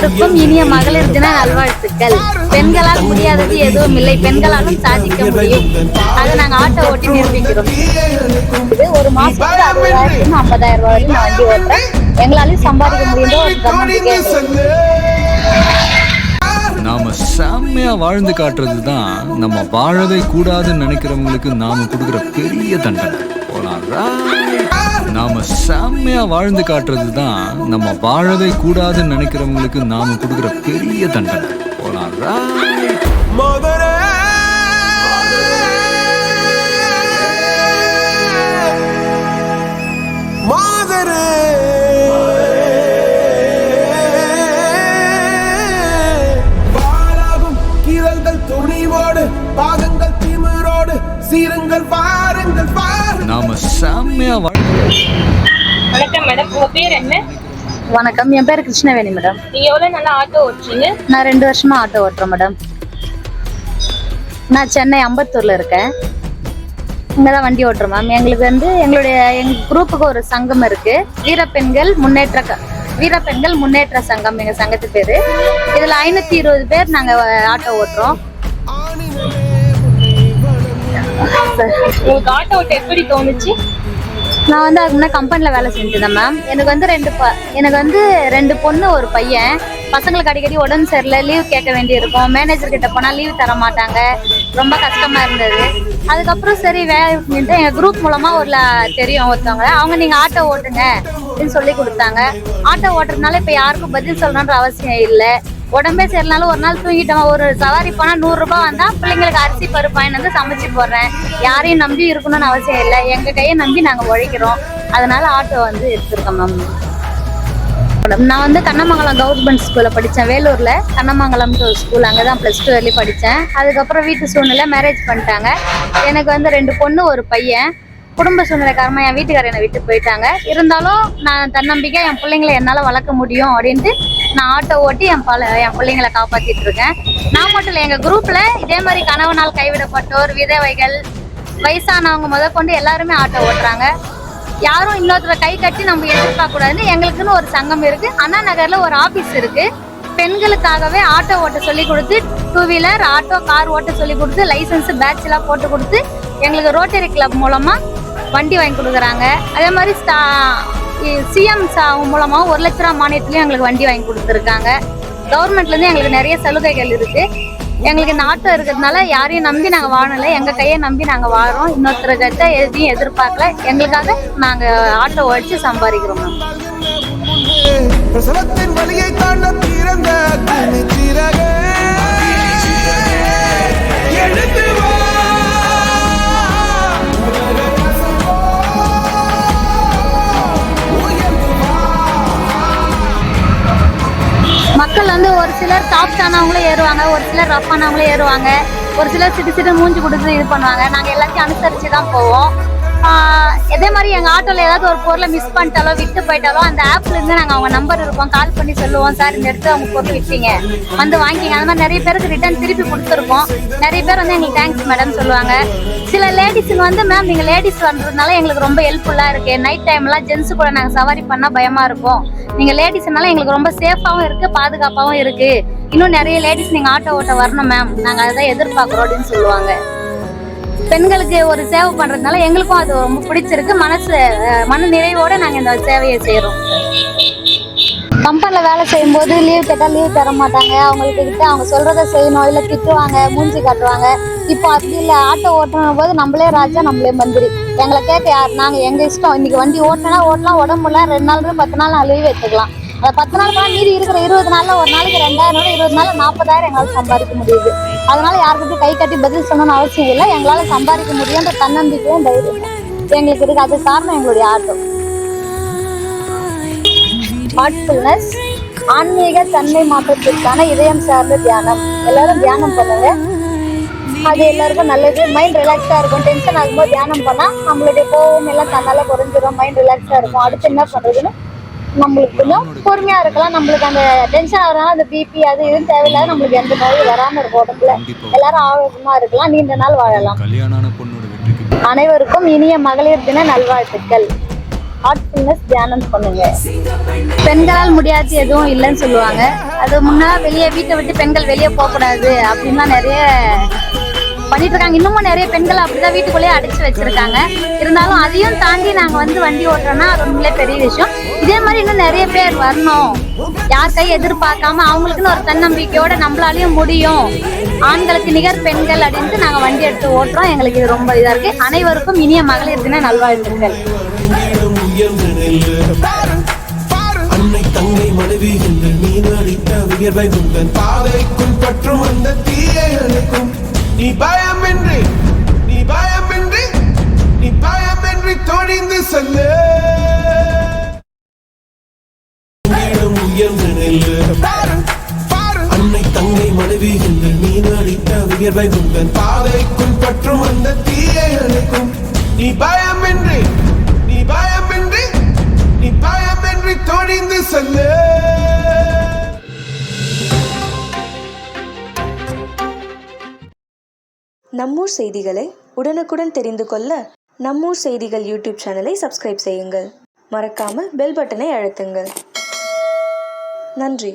அனைவருக்கும் இனிய மகளிர் தின நல்வாழ்த்துக்கள். பெண்களால் முடியாதது எதுவும் இல்லை, பெண்களாலும் சாதிக்க முடியும். அதை நாங்கள் ஆட்டோ ஓட்டி நிரூபிக்கிறோம். இது ஒரு மாசத்துக்கு 60,000 50,000 ரூபாய் வரைக்கும் நான் வண்டி ஓட்டுறேன். எங்களாலையும் சம்பாதிக்க முடியுன்ற ஒரு தன்னம்பிக்கை. நாம செம்மையா வாழ்ந்து காட்டுறது தான் நம்ம வாழவே கூடாதுன்னு நினைக்கிறவங்களுக்கு நாம கொடுக்குற பெரிய தண்டனை. நாம செம்மையா வாழ்ந்து காட்டுறது தான் நம்ம வாழவே கூடாதுன்னு நினைக்கிறவங்களுக்கு நாம கொடுக்குற பெரிய தண்டனை. பாகங்கள் திமிரோடு சீருங்கள் பாருங்கள் நாம செம்மையா வணக்கம் மேடம், உங்க பேர் என்ன? வணக்கம், என் பேர் கிருஷ்ணவேணி மேடம். நீங்க எவ்வளவு நல்லா ஆட்டோ ஓட்டுறீங்க? நான் 2 வருஷமா ஆட்டோ ஓட்டுறேன் மேடம். நான் சென்னை அம்பத்தூர்ல இருக்கேன். இங்கதான் வண்டி ஓட்டுறேன் மேம். எங்களுக்கு வந்து எங்க குரூப்புக்கு ஒரு சங்கம் இருக்கு, வீரப்பெண்கள் முன்னேற்ற சங்கம். எங்க சங்கத்து பேரு. இதுல 520 பேர் நாங்க ஆட்டோ ஓட்டுறோம். உங்களுக்கு ஆட்டோ ஓட்ட எப்படி தோணுச்சு? நான் வந்து அதுக்கு முன்னாடி கம்பெனில வேலை செஞ்சிருந்தேன் மேம். எனக்கு வந்து 2 பொண்ணு ஒரு பையன். பசங்களுக்கு அடிக்கடி உடம்பு சரியில்லை, லீவ் கேட்க வேண்டி இருக்கும். மேனேஜர் கிட்ட போனா லீவ் தர மாட்டாங்க, ரொம்ப கஷ்டமா இருந்தது. அதுக்கப்புறம் சரி வேலை எங்க குரூப் மூலமா தெரியும் ஒருத்தவங்க, அவங்க நீங்க ஆட்டோ ஓட்டுங்க அப்படின்னு சொல்லி கொடுத்தாங்க. ஆட்டோ ஓட்டுறதுனால இப்ப யாருக்கும் பதில் சொல்லணுன்ற அவசியம் இல்லை. உடம்பே சரினாலும் ஒரு நாள் தூங்கிட்டோம், ஒரு சவாரி போனா 100 ரூபாய் வந்தா பிள்ளைங்களுக்கு அரிசி பருப்பு வாங்கி வந்து சமைச்சு போடுறேன். யாரையும் நம்பி இருக்கணும்னு அவசியம் இல்லை, எங்க கையை நம்பி நாங்க உழைக்கிறோம். அதனால ஆட்டோ வந்து எடுத்துருக்கோம் மேம். நான் வந்து கண்ணமங்கலம் கவர்மெண்ட் ஸ்கூல்ல படித்தேன், வேலூர்ல கண்ணமங்கலம் ஸ்கூல். அங்கதான் +2 வரையும் படித்தேன். அதுக்கப்புறம் வீட்டு சூழ்நிலை மேரேஜ் பண்ணிட்டாங்க. எனக்கு வந்து 2 பொண்ணு ஒரு பையன். குடும்ப சூழ்நிலை காரணமா என் வீட்டுக்காரர் என்னை விட்டு போயிட்டாங்க. இருந்தாலும் நான் தன்னம்பிக்கை என் பிள்ளைங்களை என்னால வளர்க்க முடியும் அப்படின்ட்டு நான் ஆட்டோ ஓட்டி என் பிள்ளைங்களை காப்பாத்திட்டு இருக்கேன். நான் மட்டும் இல்லை, எங்க குரூப்ல இதே மாதிரி கணவனால் கைவிடப்பட்டோர், விதவைகள், வயசானவங்க முதற்கொண்டு எல்லாருமே ஆட்டோ ஓட்டுறாங்க. யாரும் இன்னொருத்தர கை கட்டி நம்ம எதிர்பார்க்க கூடாதுன்னு எங்களுக்குன்னு ஒரு சங்கம் இருக்கு. அண்ணா நகர்ல ஒரு ஆபீஸ் இருக்கு. பெண்களுக்காகவே ஆட்டோ ஓட்ட சொல்லி கொடுத்து, 2 வீலர் ஆட்டோ கார் ஓட்ட சொல்லி கொடுத்து, லைசன்ஸ் பேட்ச் எல்லாம் போட்டு கொடுத்து எங்களுக்கு ரோட்டரி கிளப் மூலமா வண்டி வாங்கி கொடுக்குறாங்க. அதே மாதிரி சிஎம் மூலமா 1 லட்ச ரூபா மானியத்திலயும் எங்களுக்கு வண்டி வாங்கி கொடுத்துருக்காங்க. கவர்மெண்ட்ல இருந்து எங்களுக்கு நிறைய சலுகைகள் இருக்கு. எங்களுக்கு இந்த ஆட்டோ இருக்கிறதுனால யாரையும் நம்பி நாங்க வாழல, எங்க கையை நம்பி நாங்க வாழறோம். இன்னொருத்தர்கிட்ட எதையும் எதிர்பார்க்கல. எங்களுக்காக நாங்க ஆட்டோ ஓடிச்சு சம்பாதிக்கிறோம். மக்கள் வந்து ஒரு சிலர் சாஃப்ட் ஆனவங்களும் ஏறுவாங்க, ஒரு சிலர் ரஃப் ஆனவங்களும் ஏறுவாங்க, ஒரு சிலர் சிட்டு மூஞ்சி கொடுத்து இது பண்ணுவாங்க. நாங்கள் எல்லாத்தையும் அனுசரித்து தான் போவோம். இதே மாதிரி எங்கள் ஆட்டோவில் ஏதாவது ஒரு பொருளை மிஸ் பண்ணிட்டாலோ விட்டு போயிட்டாலோ அந்த ஆப்லேருந்து நாங்கள் அவங்க நம்பர் இருப்போம், கால் பண்ணி சொல்லுவோம், சார் இந்த இடத்துல அவங்க பொருள் விட்டீங்க வந்து வாங்கிக்கிங்க. அந்த மாதிரி நிறைய பேருக்கு ரிட்டர்ன் திருப்பி கொடுத்துருக்கோம். நிறைய பேர் வந்து எங்களுக்கு தேங்க்ஸ் மேடம் சொல்லுவாங்க. சில லேடிஸுங்க வந்து மேம் நீங்கள் லேடிஸ் வந்ததுனால எங்களுக்கு ரொம்ப ஹெல்ப்ஃபுல்லாக இருக்குது. நைட் டைம்லாம் ஜென்ஸு கூட நாங்கள் சவாரி பண்ணால் பயமாக இருக்கும், நீங்கள் லேடிஸ்னால எங்களுக்கு ரொம்ப சேஃபாகவும் இருக்குது, பாதுகாப்பாகவும் இருக்குது. இன்னும் நிறைய லேடிஸ் நீங்கள் ஆட்டோ ஓட்ட வரணும் மேம், நாங்கள் அதை தான் எதிர்பார்க்குறோம் அப்படின்னு சொல்லுவாங்க. பெண்களுக்கு ஒரு சேவை பண்றதுனால எங்களுக்கும் அது ரொம்ப பிடிச்சிருக்கு. மன நிறைவோட நாங்க இந்த சேவையை செய்யறோம். கம்பெனில வேலை செய்யும் போது லீவ் கேட்டா லீவ் தர மாட்டாங்க. அவங்களுக்கு கிட்ட அவங்க சொல்றதை செய்யணும், இல்ல திட்டுவாங்க, மூஞ்சி காட்டுவாங்க. இப்போ அப்படி இல்லை, ஆட்டோ ஓட்டணும் போது நம்மளே ராஜா நம்மளே மந்திரி. எங்களை கேட்க யார், நாங்க எங்க இஷ்டம். இன்னைக்கு வண்டி ஓட்டினா ஓட்டலாம், உடம்புல 2 நாள் 10 நாள் லீவ் எடுத்துக்கலாம். அதை 10 நாள் போனால் மீதி இருக்கிற 20 நாள்ல ஒரு நாளைக்கு 2000, 20 நாள் 40,000 எங்களால் சம்பாதிக்க முடியுது. அதனால யாருக்கிட்டையும் கை கட்டி பதில் சொல்லணும்னு அவசியம் இல்லை. எங்களால சம்பாதிக்க முடியுன்ற தன்னம்பிக்கையும் தைரியம் எங்களுக்கு இருக்கு. அதுக்கு காரணம் எங்களுடைய ஆட்டோ. ஹார்ட்ஃபுல்னஸ், ஆன்மீக தன்மை மாற்றத்திற்கான இதயம் சார்ந்த தியானம். எல்லாரும் தியானம் பண்ணுங்க, அது எல்லாருக்கும் நல்லது. மைண்ட் ரிலாக்ஸா இருக்கும். டென்ஷன் ஆகும்போது தியானம் பண்ணா நம்மளுடைய கோவம் எல்லாம் தன்னால குறைஞ்சிடும், மைண்ட் ரிலாக்ஸா இருக்கும். அடுத்து என்ன பண்றதுன்னு நம்மளுக்கு கொஞ்சம் பொறுமையா இருக்கலாம். நம்மளுக்கு அந்த டென்ஷன் ஆகிறதுனால அந்த பிபி அது இதுன்னு தேவையில்லாத நம்மளுக்கு எந்த நோயும் வராம இருக்கும். உடம்புல எல்லாரும் ஆரோக்கியமா இருக்கலாம், நீண்ட நாள் வாழலாம். அனைவருக்கும் இனிய மகளிர் தின நல்வாழ்த்துக்கள். ஹார்ட்ஃபுல்னஸ் தியானம் பண்ணுங்க. பெண்களால் முடியாது எதுவும் இல்லைன்னு சொல்லுவாங்க. அது முன்னா வெளியே வீட்டை விட்டு பெண்கள் வெளியே போகக்கூடாது அப்படின்லாம் நிறைய பண்ணிட்டு இருக்காங்க. இன்னமும் நிறைய பெண்கள் அப்படிதான் வீட்டுக்குள்ளேயே அடைச்சு வச்சிருக்காங்க. இருந்தாலும் அதையும் தாண்டி நாங்க வந்து வண்டி ஓட்டுறோம்னா அது உண்மையிலே பெரிய விஷயம். இதே மாதிரி இன்னும் நிறைய பேர் வரணும். யார் கை எதிர்பார்க்காம அவங்களுக்குன்னு ஒரு தன்னம்பிக்கையோட நம்மளாலையும் முடியும், ஆண்களுக்கு நிகர் பெண்கள் அப்படின்ட்டு நாங்க வண்டி எடுத்து ஓட்டுறோம். எங்களுக்கு இது ரொம்ப இதா இருக்கு. அனைவருக்கும் இனிய மகளிர் தின நல்வாழ்த்துக்கள். அன்னை தங்கை மனைவி என்று நீ நடித்த உயர்வை உந்தன் பாதைக்குள் பற்றும் அந்த தீயைகளுக்கும் நீ பயமின்றி நீ பயமின்றி நீ பயமின்றி தொழிந்து செல்ல உயர்ந்து நெல்லு. அன்னை தங்கை மனைவி என்று நீ நடித்த உயர்வை உந்தன் பாதைக்குள் பற்றும் அந்த தீயைகளுக்கும் நீ பயமின்றி நீ பயமின்றி நீ பயமின்றி தொழிந்து செல்ல. நம்மூர் செய்திகளை உடனுக்குடன் தெரிந்து கொள்ள நம்மூர் செய்திகள் யூடியூப் சேனலை சப்ஸ்கிரைப் செய்யுங்கள். மறக்காமல் பெல் பட்டனை அழுத்துங்கள். நன்றி.